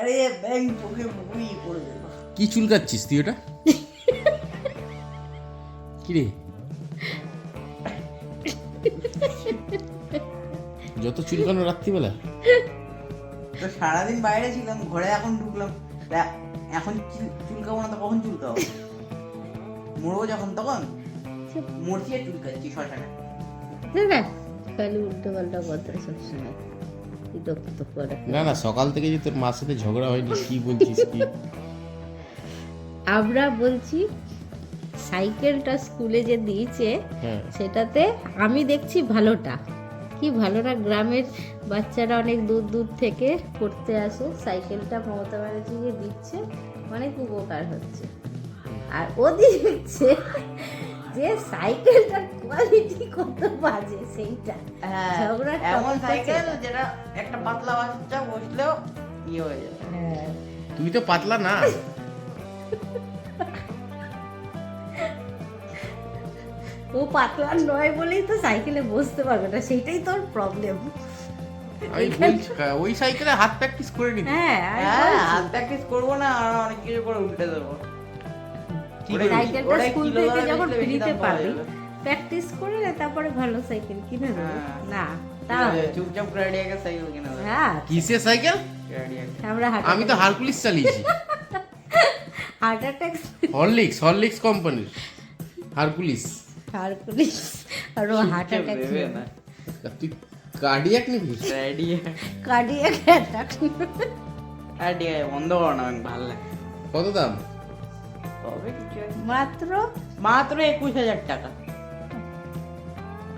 আরে ব্যাং চোখে মুখই করে দেবো। কি চুলকাচ্ছিস তুই ওটা? কি রে, যত চুলকানো রাত্রিবেলা? তো সারাদিন বাইরে ছিলাম, ঘরে এখন ঢুকলাম, এখন চুলকাবো না তো কখন চুলকাবো? মরবো যখন তখন মরছি আর চুলকাচ্ছি শ্মশানে। খালি উল্টো পাল্টা কথা সবসময়। না না, সকাল থেকে যে তোর মার সাথে ঝগড়া হয়নি, কি বলছিস কি? আমরা বলছি সাইকেলটা স্কুলে যে দিয়েছে হ্যাঁ, সেটাতে আমি দেখছি ভালোটা, কি ভালো না, গ্রামের বাচ্চারা অনেক দূর দূর থেকে পড়তে আসে, সাইকেলটা মমতা ব্যানার্জিকে দিচ্ছে, অনেক উপকার হচ্ছে। আর ও দিচ্ছে যে সাইকেলটার কোয়ালিটি কত বাজে সেইটা। ঝগড়া এমন টপিক সাইকেল আছে। যেটা একটা পাতলা বাচ্চা বসলেও ইয়ে হয়ে যাবে। হ্যাঁ, তুই তো পাতলা না। ও পাতলা নয় বলেই তো সাইকেলে বসতে পারবে না, সেইটাই তোর প্রবলেম। আমি বলছি ওই সাইকেলে হাত প্র্যাকটিস করে নিবি। হ্যাঁ, আমি হ্যাঁ, বলছি। হাত প্র্যাকটিস করবো না, আর অনেক কিছু করে উল্টে দেবো। সাইকেলটা ওটাই স্কুল কিলো থেকে ধরে যখন বেশি ফ্রিতে দাম পাওয়া পাবি, যাবে। প্র্যাকটিস করে নে, তারপরে ভালো সাইকেল কিনে দেবে। হ্যাঁ। না তাও চুপচাপ ক্রেডিয়াকে সাইকেল কিনে দেবো। হ্যাঁ, কিসের সাইকেল? ক্রেডিয়াকে। আমরা আমি তো হারকুলিস চালিয়েছি। হার্ট অ্যাটাক হরলিক্স কোম্পানির হারকুলিস। হারকুলিস আর ও হার্ট অ্যাটাক দেবে না। তুই কার্ডিয়াক নিবি? ক্রেডিয়া। Cardiac attack. ক্রেডিয়া বন্ধ করো না, আমাকে ভালো লাগে। কত দাম? তবে কিছু একটা। মাত্র মাত্র 21,000 টাকা।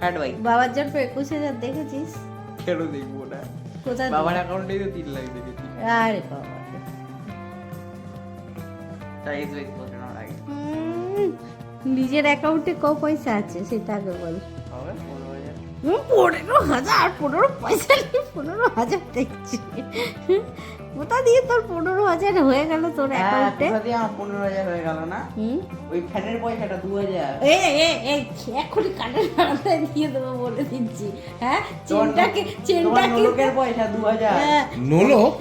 কাট ভাই, বাবার জন্য 21,000 দেখেছিস? কেন দেখবো না? কোথায় বাবার অ্যাকাউন্টেই তো 3 লাখ দেখেছি। আরে বাবা, সাইজ ওই বসানোর আগে। নিজের অ্যাকাউন্টে কত পয়সা আছে সেটা আগে বল। হবে 15,000। 15,000? 15 পয়সা নেই, 15,000 দেখছি। কোথা দিয়ে তোর 15,000 হয়ে গেল তোর হ্যাঁ, অ্যাকাউন্টে? কোথা দিয়ে আমার 15,000 হয়ে গেল না? ওই ফ্যানের পয়সাটা 2,000। এক্ষুনি কানের বাড়াতে দিয়ে দেবো বলে দিচ্ছি। হ্যাঁ, তোমার চেনটাকে নোলকের পয়সা 2,000। হ্যাঁ, নোলক?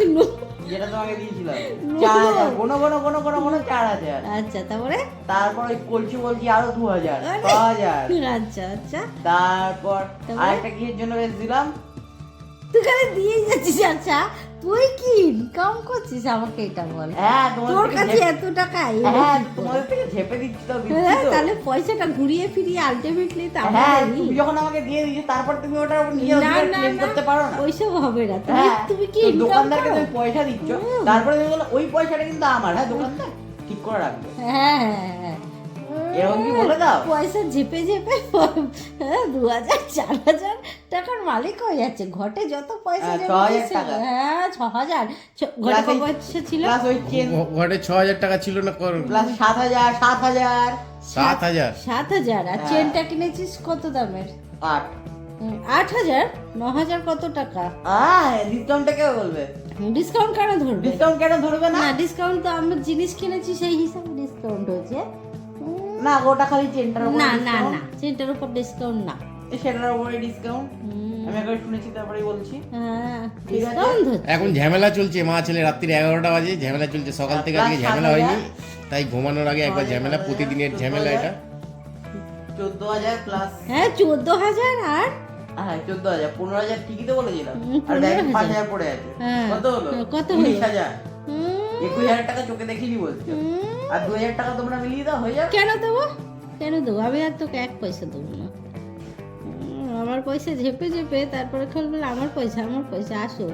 যেটা তোমাকে দিয়েছিলাম নোলক। 4,000। কোনো 4,000। আচ্ছা, তারপরে? তারপর ওই বলছি আরো 2,000, আরে। 6,000। আচ্ছা আচ্ছা, তারপর তারপরে? আরেকটা কিসের জন্য বেশ দিলাম। তুই খালি দিয়েই যাচ্ছিস। আচ্ছা, তুই কি ইনকাম করছিস আমাকে এটা বল। হ্যাঁ, তোর কাছে এত টাকা হ্যাঁ, তোমাদের থেকে ঝেপে দিচ্ছি তো, দিচ্ছি হ্যাঁ, তো। তাহলে পয়সাটা ঘুরিয়ে ফিরিয়ে আলটিমেটলি তো হ্যাঁ, আমাদেরই। তুমি যখন আমাকে দিয়ে দিয়েছো, তারপর তুমি ওটার উপর নিজে না, অধিকার না, ক্লেম না, করতে পারো না। ওইসব হবে না। হ্যাঁ, তুমি কি তো ইনকাম দোকানদারকে করো? তুমি পয়সা দিচ্ছ, তারপরে তুমি বলো ওই পয়সাটা কিন্তু আমার। হ্যাঁ, দোকানদার ঠিক করে রাখবে। হ্যাঁ, হ্যাঁ, হ্যাঁ। এরকম কি বলে দাও? পয়সা ঝেপে 2,000 4,000 টাকার মালিক হয়ে যাচ্ছে। ঘটে যত পয়সা হ্যাঁ, জমেছে 6,000 টাকা। হ্যাঁ, 6,000। ঘটে কত পয়সা ছিল? প্লাস ওই চেন, ঘরে 6,000 টাকা ছিল না? প্লাস 7,000, 7,000, 7,000। 7,000। আর হ্যাঁ। চেনটা কিনেছিস কত দামের? 8। 8,000? 9,000 কত টাকা? ডিসকাউন্টটা কে বলবে? ডিসকাউন্ট কেন ধরবে? ডিসকাউন্ট কেন ধরবে না? না, ডিসকাউন্ট তো আমরা জিনিস কিনেছি সেই হিসাবে ডিসকাউন্ট হয়েছে। না, ওটা খালি চেনটার উপর না না না, চেনটার উপর ডিসকাউন্ট না। সেটার উপরে ডিসকাউন্ট। আমি একবার শুনেছি, তারপরেই বলছি। হ্যাঁ, ঠিক আছে। ডিসকাউন্ট হচ্ছে। এখন ঝামেলা চলছে, মা ছেলে রাত্রি 11টা বাজে ঝামেলা চলছে, সকাল থেকে আজকে ঝামেলা হয়নি, তাই ঘুমানোর আগে একবার ঝামেলা, প্রতিদিনের ঝামেলা এটা। 14,000 প্লাস। হ্যাঁ, 14,000 আর হ্যাঁ, 14,000, 15,000 ঠিকই তো বলেছিলাম। আর 15,000 5,000 পড়ে আছে। হ্যাঁ। কত হলো? কত হলো? 19,000। হুম, 21,000 টাকা চোখে দেখিনি বলছো। আর 2,000 টাকা তোমরা মিলিয়ে দাও, হয়ে যাবে। কেন দেবো? কেন দেবো? আমি আর তোকে 1 পয়সা দেবো না। আমার পয়সা ঝেপে তারপরে বলে আমার পয়সা আসো।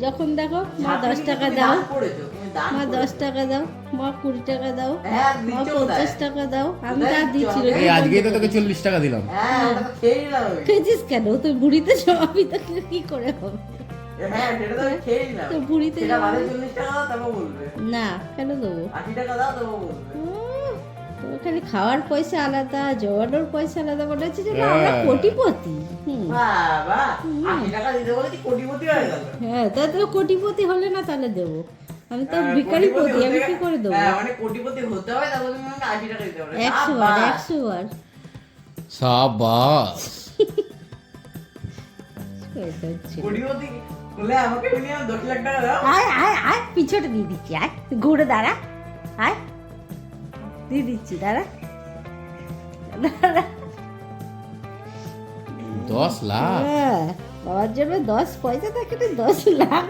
যখন দেখো মা 10 টাকা তুমি দাও, দান করেছো, তুমি দান মা করেছো। 10 টাকা দাও, মা 20 টাকা দাও, হ্যাঁ, মা দিচ্ছ 50 কোথায়? টাকা দাও। আমি কোথায় আর দিচ্ছ? দিচ্ছি না। এই আজকেই তো তোকে 40 টাকা দিলাম। হ্যাঁ, ওটা তো খেয়ে নিলাম আমি। খেয়েছিস কেন? তুই বুড়িতে জমাবি তো কি করে হবে? হ্যাঁ, সেটা তো আমি খেয়ে নিলাম। তো বুড়িতে সেটা বাদে জমাবি। 40 টাকা দাও, তারপর বলবে। না, কেন দেবো? 80 টাকা দাও, তারপর বলবে। তোর খালি খাওয়ার পয়সা আলাদা, জমানোর পয়সা আলাদা, মনে হচ্ছে যে না, আমরা হ্যাঁ। কোটিপতি। বাবা, 80 টাকা দিতে বলেছি, কোটিপতি হয়ে গেল। হ্যাঁ, তা তো কোটিপতি হলে না তাহলে দেবো। আমি তো হ্যাঁ, ভিখারি কোটিপতি পতি, আমি হতে- কি করে দেবো? হ্যাঁ, মানে কোটিপতি হতে হবে, তারপর তুমি আমাকে 80 টাকা দিতে হবে। 100 বার, বাবা। 100 বার। সাবাস। এটা হচ্ছে। কোটিপতি বলে আমাকে মিনিমাম 10 লাখ টাকা দাও। আয় আয় আয় পিছনে দিয়ে দিচ্ছি, আয় ঘুরে দাঁড়া, আয় দিয়ে দিচ্ছি, দাঁড়া দাঁড়া। 10 লাখ? হ্যাঁ, বাবার জন্য 10 পয়সা থাকে না, 10 লাখ।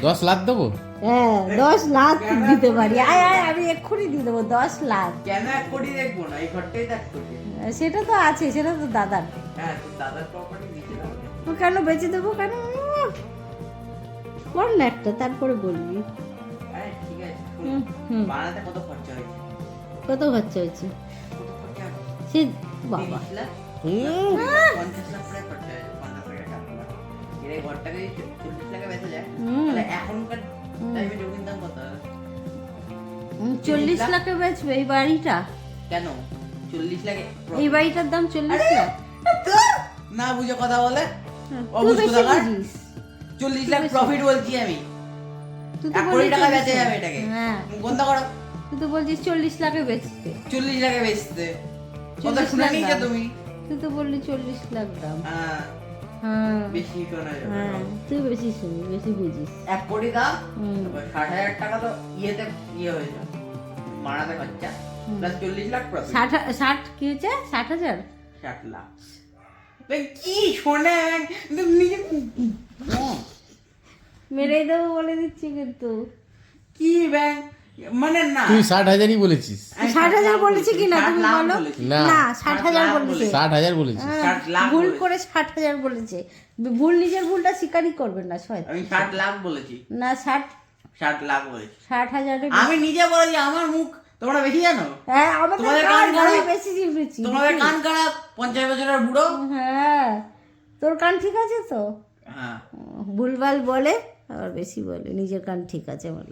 10 লাখ দেবো? হ্যাঁ 10 লাখ দিতে পারি, আয় আয় আমি এক্ষুনি দিয়ে দেবো 10 লাখ। কেন 1 কোটি দেখবো না, এই ঘরটাই তো 1 কোটি। সেটা তো আছে, সেটা তো দাদার। হ্যাঁ, তো দাদার প্রপার্টি দিতে দাও। ও কেন বেঁচে দেবো কেন? বল না একটা, তারপরে বলবি। হ্যাঁ, ঠিক আছে। হুম, হুম। বানাতে কত খরচা হয়েছে? কত খরচা হয়েছে? কত খরচা? সে বাবা 30 লাখ? হুম। 50 লাখ প্রায় খরচা হয়েছে, 50 লাখ টাকা। এর এই ঘরটাকে যদি 40 লাখে বেচা যায়, হুম। তাহলে এখনকার টাইমে জমির দাম কত হবে? 40 লাখে বেচবে এই বাড়িটা? কেন 40 লাখে এই বাড়িটার দাম 40 লাখ? না বুঝে কথা বলে? তুই অবুঝ বেশি কোথাকার? বুঝিস। 40 লাখ প্রফিট বলছি আমি। তুই তো 1 কোটি বলছিস টাকা 40 বেচা যাবে লাখ। এটাকে। হ্যাঁ, মুখ বন্ধ করো। তুই তো বলছিস 40 লাখে বেচতে। 40 লাখে বেচতে। কথা 40 শুনে লাখ নিয়েছো দাম। তুমি? তুই তো বললি 40 লাখ দাম। হ্যাঁ, হ্যাঁ বেশি শোনা যাবে। হ্যাঁ, তুই বেশি শুনি, বেশি বুঝিস। 1 কোটি দাম, হুম। 60,000 টাকা তো ইয়েতে ইয়ে হয়েছে। মারাতে খরচা। Plus 40 lakh profit. 60 কি হয়েছে? 60,000? 60 লাখ। ভাই কি শোনেন? নিজে মেরেই দেবো বলে দিচ্ছি কিন্তু। কি ব্যাংক মানে না তুই 60,000ই বলেছিস? 60,000 বলেছি কি না 60 তুমি লাখ বলো? বলেছি। না। না 60,000 লাখ বলেছে। 60,000 বলেছিস? হ্যাঁ, 60 লাখ ভুল বলেছে। করে 60,000 বলেছে। ভুল নিজের ভুলটা স্বীকারই করবেন না সবাই। আমি 60 লাখ বলেছি। না 60 লাখ বলেছি। 60,000 আমি নিজে বলেছি, আমার মুখ তোমরা বেশি জানো? হ্যাঁ আমাদের তোমাদের কান কান খারাপ। আমি বেশি চিপেছি। তোমাদের কান খারাপ, 50 বছরের বুড়ো। হ্যাঁ তোর কান ঠিক আছে তো? হ্যাঁ, ভুলভাল বলে আবার বেশি বলে, নিজের কান ঠিক আছে বলে।